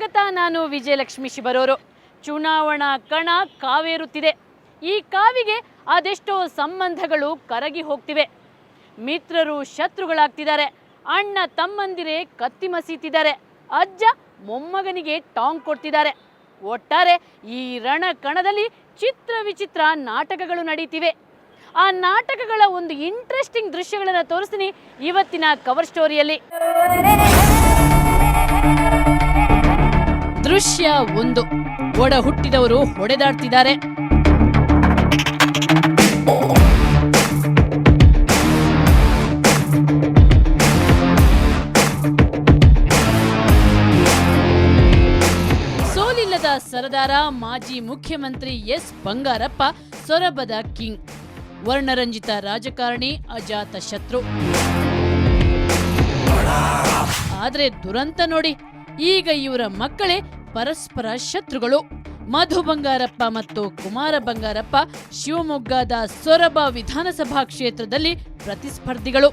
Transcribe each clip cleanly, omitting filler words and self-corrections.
ಸ್ವಾಗತ. ನಾನು ವಿಜಯಲಕ್ಷ್ಮಿ ಶಿಬರೋರು. ಚುನಾವಣಾ ಕಣ ಕಾವೇರುತ್ತಿದೆ. ಈ ಕಾವಿಗೆ ಅದೆಷ್ಟೋ ಸಂಬಂಧಗಳು ಕರಗಿ ಹೋಗ್ತಿವೆ. ಮಿತ್ರರು ಶತ್ರುಗಳಾಗ್ತಿದ್ದಾರೆ. ಅಣ್ಣ ತಮ್ಮಂದಿರೇ ಕತ್ತಿ ಮಸೀತಿದ್ದಾರೆ. ಅಜ್ಜ ಮೊಮ್ಮಗನಿಗೆ ಟಾಂಗ್ ಕೊಡ್ತಿದ್ದಾರೆ. ಒಟ್ಟಾರೆ ಈ ರಣಕಣದಲ್ಲಿ ಚಿತ್ರ ವಿಚಿತ್ರ ನಾಟಕಗಳು ನಡೀತಿವೆ. ಆ ನಾಟಕಗಳ ಒಂದು ಇಂಟ್ರೆಸ್ಟಿಂಗ್ ದೃಶ್ಯಗಳನ್ನು ತೋರಿಸ್ತೀನಿ ಇವತ್ತಿನ ಕವರ್ ಸ್ಟೋರಿಯಲ್ಲಿ. ದೃಶ್ಯ 1. ಒಡ ಹುಟ್ಟಿದವರು ಹೊಡೆದಾಡ್ತಿದ್ದಾರೆ. ಸೋಲಿಲ್ಲದ ಸರದಾರ ಮಾಜಿ ಮುಖ್ಯಮಂತ್ರಿ ಎಸ್ ಬಂಗಾರಪ್ಪ ಸೊರಬದ ಕಿಂಗ್. ವರ್ಣರಂಜಿತ ರಾಜಕಾರಣಿ, ಅಜಾತ ಶತ್ರು. ಆದ್ರೆ ದುರಂತ ನೋಡಿ, ಈಗ ಇವರ ಮಕ್ಕಳೇ ಪರಸ್ಪರ ಶತ್ರುಗಳು. ಮಧು ಬಂಗಾರಪ್ಪ ಮತ್ತು ಕುಮಾರ ಬಂಗಾರಪ್ಪ ಶಿವಮೊಗ್ಗದ ಸೊರಬ ವಿಧಾನಸಭಾ ಕ್ಷೇತ್ರದಲ್ಲಿ ಪ್ರತಿಸ್ಪರ್ಧಿಗಳು.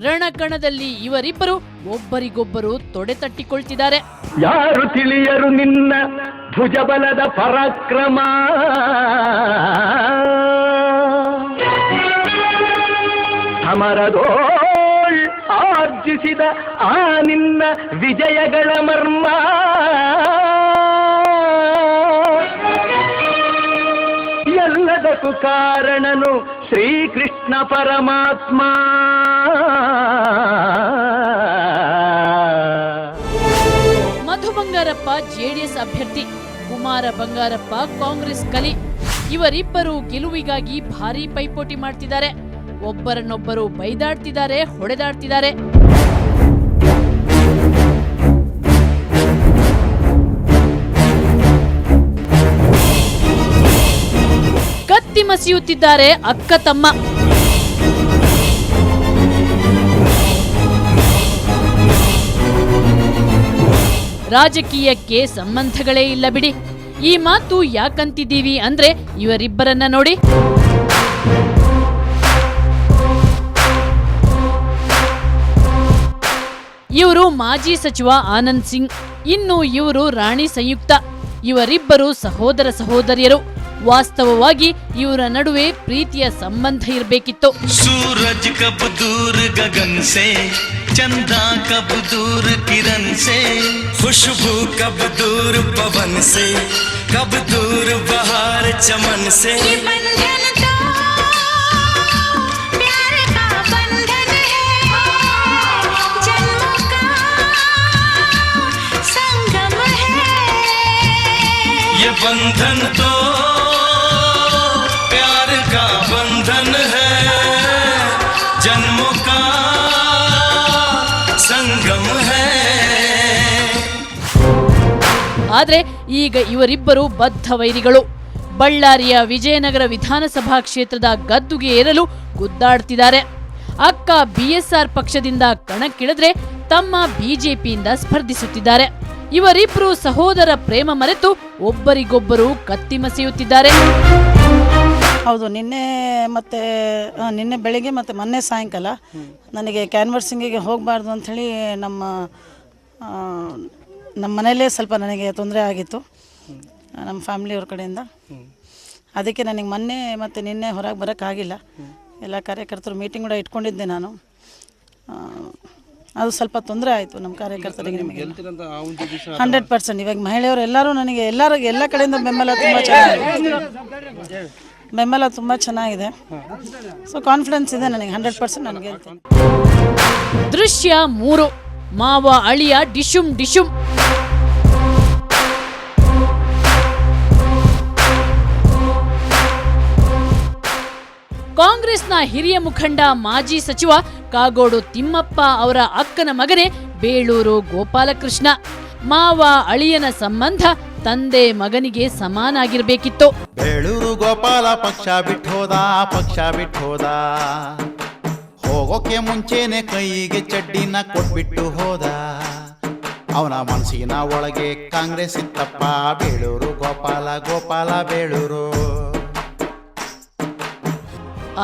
ರಣಕಣದಲ್ಲಿ ಇವರಿಬ್ಬರು ಒಬ್ಬರಿಗೊಬ್ಬರು ತೊಡೆತಟ್ಟಿಕೊಳ್ತಿದ್ದಾರೆ. ಯಾರು ತಿಳಿಯರು ನಿನ್ನ ಭುಜಬಲದ ಪರಾಕ್ರಮ, ಸಮರದೋಳ್ ಆರ್ಜಿಸಿದ ಆ ನಿನ್ನ ವಿಜಯಗಳ ಮರ್ಮ. ಎಲ್ಲದಕ್ಕೂ ಕಾರಣನು ಶ್ರೀಕೃಷ್ಣ ಪರಮಾತ್ಮ. ಮಧು ಬಂಗಾರಪ್ಪ ಜೆಡಿಎಸ್ ಅಭ್ಯರ್ಥಿ, ಕುಮಾರ ಬಂಗಾರಪ್ಪ ಕಾಂಗ್ರೆಸ್ ಕಲಿ. ಇವರಿಬ್ಬರು ಗೆಲುವಿಗಾಗಿ ಭಾರೀ ಪೈಪೋಟಿ ಮಾಡ್ತಿದ್ದಾರೆ. ಒಬ್ಬರನ್ನೊಬ್ಬರು ಬೈದಾಡ್ತಿದ್ದಾರೆ, ಹೊಡೆದಾಡ್ತಿದ್ದಾರೆ. ಕತ್ತಿ ಮಸಿಯುತ್ತಿದ್ದಾರೆ ಅಕ್ಕ ತಮ್ಮ. ರಾಜಕೀಯಕ್ಕೆ ಸಂಬಂಧಗಳೇ ಇಲ್ಲ ಬಿಡಿ. ಈ ಮಾತು ಯಾಕಂತಿದ್ದೀವಿ ಅಂದ್ರೆ ಇವರಿಬ್ಬರನ್ನ ನೋಡಿ. ಇವರು ಮಾಜಿ ಸಚಿವ ಆನಂದ್ ಸಿಂಗ್, ಇನ್ನು ಇವರು ರಾಣಿ ಸಂಯುಕ್ತ. ಇವರಿಬ್ಬರು ಸಹೋದರ ಸಹೋದರಿಯರು. ವಾಸ್ತವವಾಗಿ ಇವರ ನಡುವೆ ಪ್ರೀತಿಯ ಸಂಬಂಧ ಇರಬೇಕಿತ್ತು. ಸೂರಜ್ ಕಬ್ ದೂರ್ ಗಗನ್ ಸೆ, ಚಂದಾ ಕಬ್ ದೂರ್ ಕಿರಣ್ ಸೆ, ಖುಷ್ಬೂ ಕಬ್ ದೂರ್ ಪವನ್ ಸೆ, ಕಬ್ ದೂರ್ ಬಹಾರ್ ಚಮನ್ ಸೆ. बंधन तो प्यार का बंधन है, जन्मों का संगम है. ಆದ್ರೆ ಈಗ ಇವರಿಬ್ಬರು ಬದ್ಧ ವೈರಿಗಳು. ಬಳ್ಳಾರಿಯ ವಿಜಯನಗರ ವಿಧಾನಸಭಾ ಕ್ಷೇತ್ರದ ಗದ್ದುಗೆ ಏರಲು ಗುದ್ದಾಡ್ತಿದ್ದಾರೆ. ಅಕ್ಕ ಬಿಎಸ್ಆರ್ ಪಕ್ಷದಿಂದ ಕಣಕ್ಕಿಳಿದ್ರೆ ತಮ್ಮ ಬಿಜೆಪಿಯಿಂದ ಸ್ಪರ್ಧಿಸುತ್ತಿದ್ದಾರೆ. ಇವರಿಬ್ರು ಸಹೋದರ ಪ್ರೇಮ ಮರೆತು ಒಬ್ಬರಿಗೊಬ್ಬರು ಕತ್ತಿ ಮಸೆಯುತ್ತಿದ್ದಾರೆ. ಹೌದು, ನಿನ್ನೆ ಬೆಳಿಗ್ಗೆ ಮತ್ತು ಮೊನ್ನೆ ಸಾಯಂಕಾಲ ನನಗೆ ಕ್ಯಾನ್ವರ್ಸಿಂಗಿಗೆ ಹೋಗಬಾರ್ದು ಅಂಥೇಳಿ ನಮ್ಮ ಮನೆಯಲ್ಲೇ ಸ್ವಲ್ಪ ನನಗೆ ತೊಂದರೆ ಆಗಿತ್ತು ನಮ್ಮ ಫ್ಯಾಮಿಲಿಯವ್ರ ಕಡೆಯಿಂದ. ಅದಕ್ಕೆ ನನಗೆ ಮೊನ್ನೆ ಮತ್ತು ನಿನ್ನೆ ಹೊರಗೆ ಬರೋಕ್ಕಾಗಿಲ್ಲ. ಎಲ್ಲ ಕಾರ್ಯಕರ್ತರು ಮೀಟಿಂಗ್ ಕೂಡ ಇಟ್ಕೊಂಡಿದ್ದೆ ನಾನು. ಅದು ಸ್ವಲ್ಪ ತೊಂದರೆ ಆಯಿತು ನಮ್ಮ ಕಾರ್ಯಕರ್ತರಿಗೆ. ನಿಮಗೆ 100% ಇವಾಗ ಮಹಿಳೆಯರು ಎಲ್ಲರೂ ನನಗೆ ಎಲ್ಲ ಕಡೆಯಿಂದ ಬೆಂಬಲ ತುಂಬ ಚೆನ್ನಾಗಿದೆ. ಸೊ ಕಾನ್ಫಿಡೆನ್ಸ್ ಇದೆ ನನಗೆ, 100% ನನಗೆ ಹೇಳ್ತೀನಿ. ದೃಶ್ಯ 3. ಮಾವ ಅಳಿಯ ಡಿಶುಮ್ ಡಿಶುಮ್. ಕಾಂಗ್ರೆಸ್ನ ಹಿರಿಯ ಮುಖಂಡ ಮಾಜಿ ಸಚಿವ ಕಾಗೋಡು ತಿಮ್ಮಪ್ಪ ಅವರ ಅಕ್ಕನ ಮಗನೇ ಬೇಳೂರು ಗೋಪಾಲಕೃಷ್ಣ. ಮಾವ ಅಳಿಯನ ಸಂಬಂಧ ತಂದೆ ಮಗನಿಗೆ ಸಮಾನಾಗಿರ್ಬೇಕಿತ್ತು. ಬೇಳೂರು ಗೋಪಾಲ ಪಕ್ಷ ಬಿಟ್ಟೋದ, ಹೋಗೋಕೆ ಮುಂಚೆನೆ ಕೈಗೆ ಚಡ್ಡಿನ ಕೊಟ್ಬಿಟ್ಟು ಹೋದ. ಅವನ ಮನಸ್ಸಿನ ಒಳಗೆ ಕಾಂಗ್ರೆಸ್ ಇತ್ತಪ್ಪ. ಬೇಳೂರು ಗೋಪಾಲ ಬೇಳೂರು.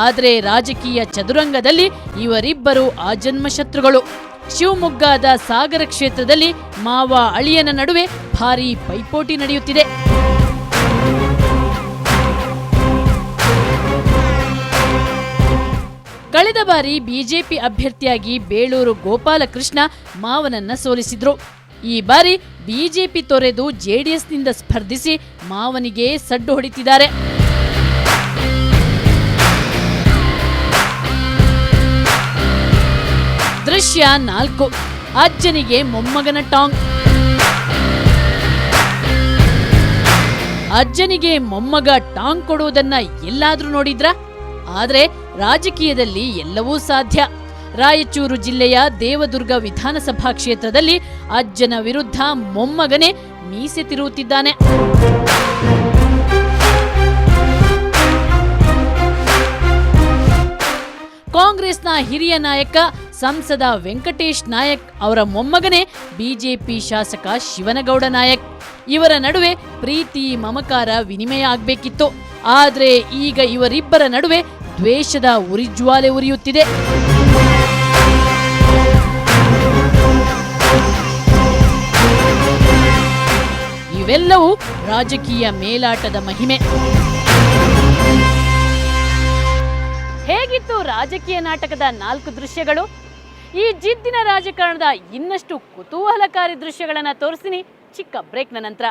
ಆದರೆ ರಾಜಕೀಯ ಚದುರಂಗದಲ್ಲಿ ಇವರಿಬ್ಬರು ಆಜನ್ಮ ಶತ್ರುಗಳು. ಶಿವಮೊಗ್ಗದ ಸಾಗರ ಕ್ಷೇತ್ರದಲ್ಲಿ ಮಾವ ಅಳಿಯನ ನಡುವೆ ಭಾರೀ ಪೈಪೋಟಿ ನಡೆಯುತ್ತಿದೆ. ಕಳೆದ ಬಾರಿ ಬಿಜೆಪಿ ಅಭ್ಯರ್ಥಿಯಾಗಿ ಬೇಳೂರು ಗೋಪಾಲಕೃಷ್ಣ ಮಾವನನ್ನ ಸೋಲಿಸಿದ್ರು. ಈ ಬಾರಿ ಬಿಜೆಪಿ ತೊರೆದು ಜೆಡಿಎಸ್ನಿಂದ ಸ್ಪರ್ಧಿಸಿ ಮಾವನಿಗೆ ಸಡ್ಡು ಹೊಡಿತಿದ್ದಾರೆ. ದೃಶ್ಯ 4. ಅಜ್ಜನಿಗೆ ಮೊಮ್ಮಗನ ಟಾಂಗ್. ಅಜ್ಜನಿಗೆ ಮೊಮ್ಮಗ ಟಾಂಗ್ ಕೊಡುವುದನ್ನ ಎಲ್ಲಾದ್ರೂ ನೋಡಿದ್ರಾ? ಆದ್ರೆ ರಾಜಕೀಯದಲ್ಲಿ ಎಲ್ಲವೂ ಸಾಧ್ಯ. ರಾಯಚೂರು ಜಿಲ್ಲೆಯ ದೇವದುರ್ಗ ವಿಧಾನಸಭಾ ಕ್ಷೇತ್ರದಲ್ಲಿ ಅಜ್ಜನ ವಿರುದ್ಧ ಮೊಮ್ಮಗನೇ ಮೀಸೆ ತಿರುವುತ್ತಿದ್ದಾನೆ. ಕಾಂಗ್ರೆಸ್ನ ಹಿರಿಯ ನಾಯಕ ಸಂಸದ ವೆಂಕಟೇಶ್ ನಾಯಕ್ ಅವರ ಮೊಮ್ಮಗನೇ ಬಿಜೆಪಿ ಶಾಸಕ ಶಿವನಗೌಡ ನಾಯಕ್. ಇವರ ನಡುವೆ ಪ್ರೀತಿ ಮಮಕಾರ ವಿನಿಮಯ ಆಗ್ಬೇಕಿತ್ತು. ಆದ್ರೆ ಈಗ ಇವರಿಬ್ಬರ ನಡುವೆ ದ್ವೇಷದ ಉರಿಜ್ವಾಲೆ ಉರಿಯುತ್ತಿದೆ. ಇವೆಲ್ಲವೂ ರಾಜಕೀಯ ಮೇಲಾಟದ ಮಹಿಮೆ. ಹೇಗಿತ್ತು ರಾಜಕೀಯ ನಾಟಕದ 4 ದೃಶ್ಯಗಳು? ಈ ಜಿದ್ದಿನ ರಾಜಕಾರಣದ ಇನ್ನಷ್ಟು ಕುತೂಹಲಕಾರಿ ದೃಶ್ಯಗಳನ್ನು ತೋರಿಸ್ತೀನಿ ಚಿಕ್ಕ ಬ್ರೇಕ್ನ ನಂತರ.